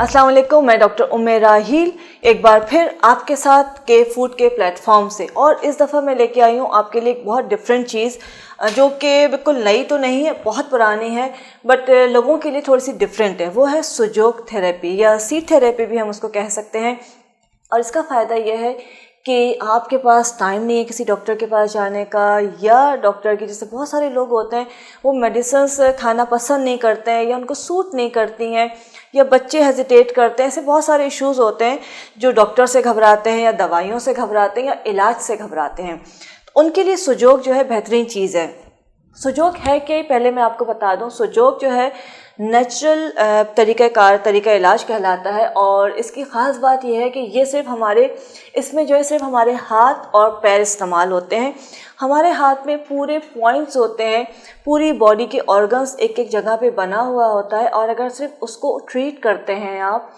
अस्सलाम वालेकुम, मैं डॉक्टर उमेरा हील एक बार फिर आपके साथ के फूड के प्लेटफॉर्म से। और इस दफ़ा मैं लेके आई हूँ आपके लिए एक बहुत डिफरेंट चीज़ जो कि बिल्कुल नई तो नहीं है, बहुत पुरानी है, बट लोगों के लिए थोड़ी सी डिफरेंट है। वो है सुजोग थेरेपी या सीड थेरेपी भी हम उसको कह सकते हैं। और इसका फ़ायदा यह है कि आपके पास टाइम नहीं है किसी डॉक्टर के पास जाने का, या डॉक्टर के जैसे बहुत सारे लोग होते हैं वो मेडिसिन्स खाना पसंद नहीं करते हैं या उनको सूट नहीं करती हैं, या बच्चे हेजिटेट करते हैं। ऐसे बहुत सारे इश्यूज़ होते हैं जो डॉक्टर से घबराते हैं या दवाइयों से घबराते हैं या इलाज से घबराते हैं। तो उनके लिए सुजोग जो है बेहतरीन चीज़ है। सुजोग है कि पहले मैं आपको बता दूं, सुजोग जो है नेचुरल तरीका इलाज कहलाता है। और इसकी ख़ास बात यह है कि ये सिर्फ हमारे हाथ और पैर इस्तेमाल होते हैं। हमारे हाथ में पूरे पॉइंट्स होते हैं, पूरी बॉडी के ऑर्गन्स एक एक जगह पे बना हुआ होता है। और अगर सिर्फ उसको ट्रीट करते हैं आप,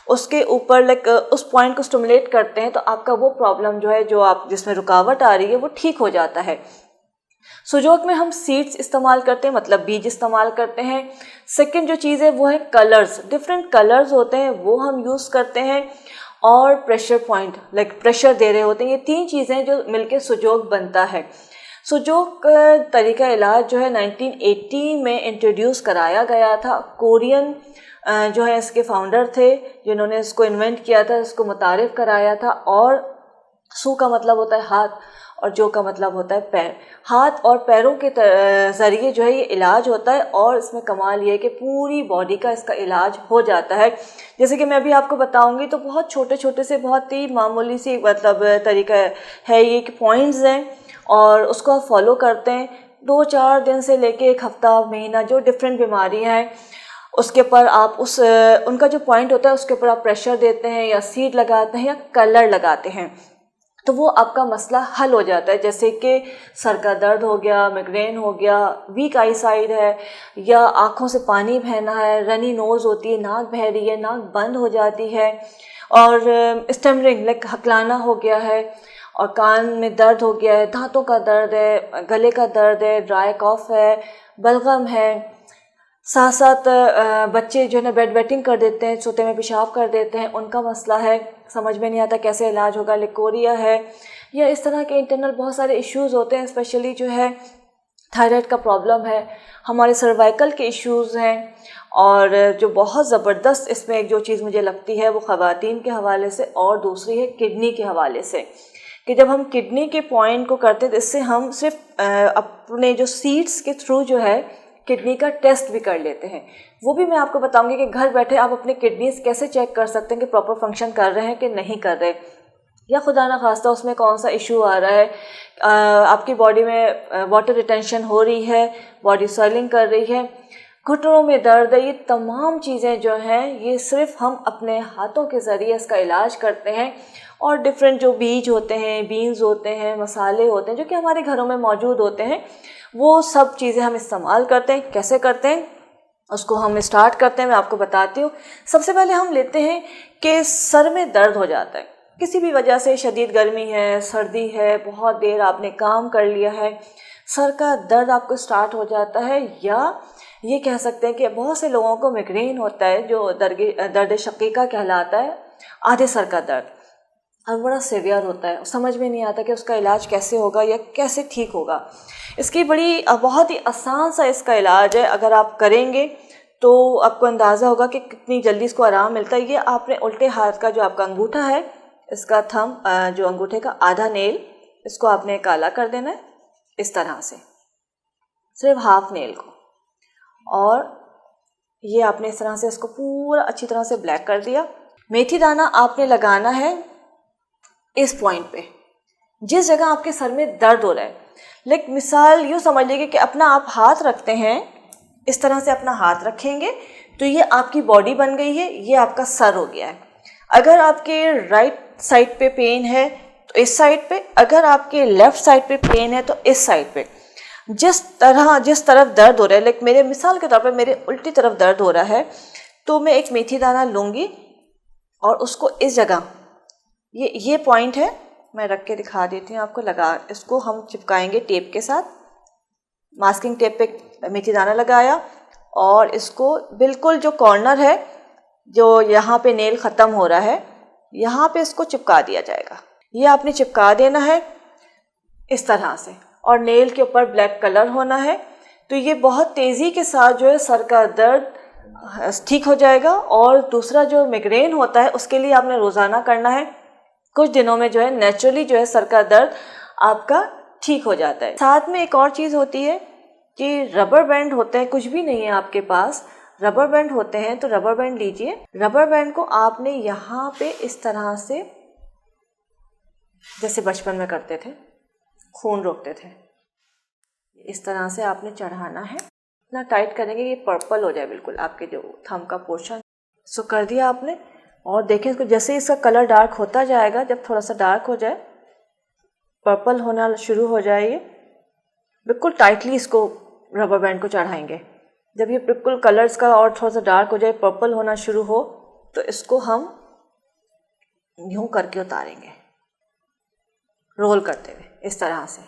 उसके ऊपर उस पॉइंट को स्टिमुलेट करते हैं, तो आपका वो प्रॉब्लम जो है, जिसमें रुकावट आ रही है, वो ठीक हो जाता है। सुजोग में हम सीड्स इस्तेमाल करते हैं, मतलब बीज इस्तेमाल करते हैं। सेकंड जो चीज़ है वो है कलर्स, डिफरेंट कलर्स होते हैं वो हम यूज़ करते हैं। और प्रेशर पॉइंट प्रेशर दे रहे होते हैं। ये तीन चीज़ें जो मिलके सुजोग बनता है। सुजोग तरीका इलाज जो है 1980 में इंट्रोड्यूस कराया गया था। कोरियन जो है इसके फाउंडर थे जिन्होंने इसको इन्वेंट किया था, इसको मुतारिफ कराया था। और सू का मतलब होता है हाथ और जो का मतलब होता है पैर। हाथ और पैरों के ज़रिए जो है ये इलाज होता है। और इसमें कमाल ये है कि पूरी बॉडी का इसका इलाज हो जाता है। जैसे कि मैं अभी आपको बताऊंगी तो बहुत छोटे छोटे से बहुत ही मामूली सी तरीका है ये कि पॉइंट्स हैं और उसको आप फॉलो करते हैं 2-4 दिन से लेके 1 हफ्ता महीना, जो डिफरेंट बीमारियाँ हैं उसके ऊपर आप उनका जो पॉइंट होता है उसके ऊपर आप प्रेशर देते हैं या सीड लगाते हैं या कलर लगाते हैं, तो वो आपका मसला हल हो जाता है। जैसे कि सर का दर्द हो गया, माइग्रेन हो गया, वीक आई साइड है, या आँखों से पानी बहना है, रनी नोज़ होती है, नाक बह रही है, नाक बंद हो जाती है, और स्टमरिंग हकलाना हो गया है, और कान में दर्द हो गया है, दांतों का दर्द है, गले का दर्द है, ड्राई कॉफ है, बलगम है। साथ साथ बच्चे जो है ना बेड वेटिंग कर देते हैं, सोते में पेशाब कर देते हैं, उनका मसला है, समझ में नहीं आता कैसे इलाज होगा, लिकोरिया है, या इस तरह के इंटरनल बहुत सारे इश्यूज़ होते हैं। स्पेशली जो है थायराइड का प्रॉब्लम है, हमारे सर्वाइकल के इश्यूज़ हैं। और जो बहुत ज़बरदस्त इसमें एक जो चीज़ मुझे लगती है वो ख़वातीन के हवाले से, और दूसरी है किडनी के हवाले से, कि जब हम किडनी के पॉइंट को करते हैं तो इससे हम सिर्फ अपने जो सीड्स के थ्रू जो है किडनी का टेस्ट भी कर लेते हैं। वो भी मैं आपको बताऊंगी कि घर बैठे आप अपने किडनीज कैसे चेक कर सकते हैं कि प्रॉपर फंक्शन कर रहे हैं कि नहीं कर रहे, या खुदा ना खास्ता उसमें कौन सा इशू आ रहा है, आपकी बॉडी में वाटर रिटेंशन हो रही है, बॉडी स्वेलिंग कर रही है, घुटनों में दर्द है। ये तमाम चीज़ें जो हैं ये सिर्फ हम अपने हाथों के ज़रिए इसका इलाज करते हैं। और डिफरेंट जो बीज होते हैं, बीन्स होते हैं, मसाले होते हैं जो कि हमारे घरों में मौजूद होते हैं, वो सब चीज़ें हम इस्तेमाल करते हैं। कैसे करते हैं उसको हम स्टार्ट करते हैं, मैं आपको बताती हूँ। सबसे पहले हम लेते हैं कि सर में दर्द हो जाता है किसी भी वजह से, शदीद गर्मी है, सर्दी है, बहुत देर आपने काम कर लिया है, सर का दर्द आपको स्टार्ट हो जाता है, या ये कह सकते हैं कि बहुत से लोगों को माइग्रेन होता है जो दर्द शकीका कहलाता है, आधे सर का दर्द, और बड़ा सीवियर होता है। समझ में नहीं आता कि उसका इलाज कैसे होगा या कैसे ठीक होगा। इसकी बहुत ही आसान सा इसका इलाज है। अगर आप करेंगे तो आपको अंदाज़ा होगा कि कितनी जल्दी इसको आराम मिलता है। ये आपने उल्टे हाथ का जो आपका अंगूठा है, इसका थंब, जो अंगूठे का आधा नेल, इसको आपने काला कर देना है इस तरह से, सिर्फ हाफ नेल को। और ये आपने इस तरह से इसको पूरा अच्छी तरह से ब्लैक कर दिया। मेथी दाना आपने लगाना है इस पॉइंट पे, जिस जगह आपके सर में दर्द हो रहा है। लाइक मिसाल यूँ समझ लीजिए कि अपना आप हाथ रखते हैं, इस तरह से अपना हाथ रखेंगे तो ये आपकी बॉडी बन गई है, ये आपका सर हो गया है। अगर आपके राइट साइड पे पेन है तो इस साइड पे, अगर आपके लेफ़्ट साइड पे पेन है तो इस साइड पे। जिस तरफ दर्द हो रहा है, लाइक मेरे मिसाल के तौर पे मेरे उल्टी तरफ दर्द हो रहा है, तो मैं एक मेथी दाना लूँगी और उसको इस जगह, ये पॉइंट है, मैं रख के दिखा देती हूँ आपको, इसको हम चिपकाएंगे टेप के साथ। मास्किंग टेप पे मेथी दाना लगाया और इसको बिल्कुल जो कॉर्नर है जो यहाँ पे नेल ख़त्म हो रहा है, यहाँ पे इसको चिपका दिया जाएगा। ये आपने चिपका देना है इस तरह से, और नेल के ऊपर ब्लैक कलर होना है। तो ये बहुत तेज़ी के साथ जो है सर का दर्द ठीक हो जाएगा। और दूसरा जो मिग्रेन होता है उसके लिए आपने रोज़ाना करना है। कुछ दिनों में जो है नेचुरली जो है सर का दर्द आपका ठीक हो जाता है। साथ में एक और चीज़ होती है कि रबर बैंड होते हैं, कुछ भी नहीं है आपके पास, रबर बैंड होते हैं, तो रबर बैंड लीजिए। रबर बैंड को आपने यहाँ पे इस तरह से, जैसे बचपन में करते थे, खून रोकते थे, इस तरह से आपने चढ़ाना है। इतना टाइट करेंगे ये पर्पल हो जाए बिल्कुल आपके जो थंब का पोर्शन। सो कर दिया आपने, और देखें इसको, जैसे इसका कलर डार्क होता जाएगा, जब थोड़ा सा डार्क हो जाए, पर्पल होना शुरू हो जाए, ये बिल्कुल टाइटली इसको रबर बैंड को चढ़ाएंगे। जब ये बिल्कुल कलर्स का और थोड़ा सा डार्क हो जाए, पर्पल होना शुरू हो, तो इसको हम यूँ करके उतारेंगे, रोल करते हुए इस तरह से।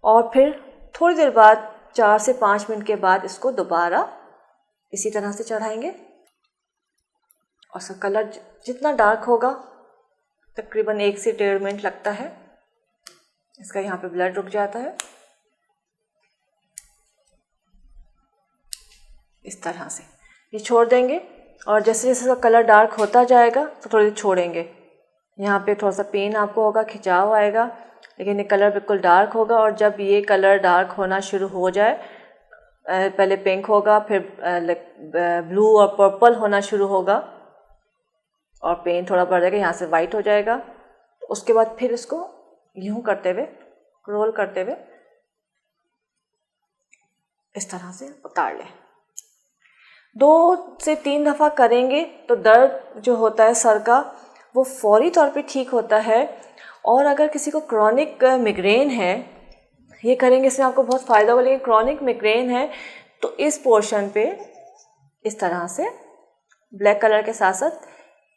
और फिर थोड़ी देर बाद 4 से 5 मिनट के बाद इसको दोबारा इसी तरह से चढ़ाएंगे। और इसका कलर जितना डार्क होगा, तकरीबन 1 से 1.5 मिनट लगता है, इसका यहाँ पे ब्लड रुक जाता है इस तरह से। ये छोड़ देंगे, और जैसे जैसे इसका कलर डार्क होता जाएगा तो थोड़ी देर छोड़ेंगे। यहाँ पे थोड़ा सा पेन आपको होगा, खिंचाव आएगा, लेकिन ये कलर बिल्कुल डार्क होगा। और जब ये कलर डार्क होना शुरू हो जाए, पहले पिंक होगा, फिर ब्लू और पर्पल होना शुरू होगा, और पेन थोड़ा बढ़ जाएगा, यहाँ से वाइट हो जाएगा। उसके बाद फिर इसको यूँ करते हुए, रोल करते हुए इस तरह से उतार लें। 2 से 3 दफ़ा करेंगे तो दर्द जो होता है सर का वो फौरी तौर पे ठीक होता है। और अगर किसी को क्रॉनिक मिग्रेन है, ये करेंगे इससे आपको बहुत फ़ायदा होगा। लेकिन क्रॉनिक मिग्रेन है तो इस पोर्शन पे इस तरह से ब्लैक कलर के साथ साथ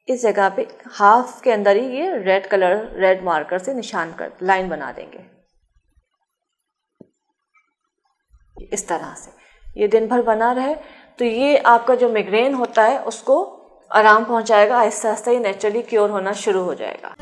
इस जगह पे हाफ के अंदर ही ये रेड मार्कर से निशान कर लाइन बना देंगे इस तरह से। ये दिन भर बना रहे तो ये आपका जो मिग्रेन होता है उसको आराम पहुंचाएगा। आहिस्ता आहिस्ता ये नेचुरली क्योर होना शुरू हो जाएगा।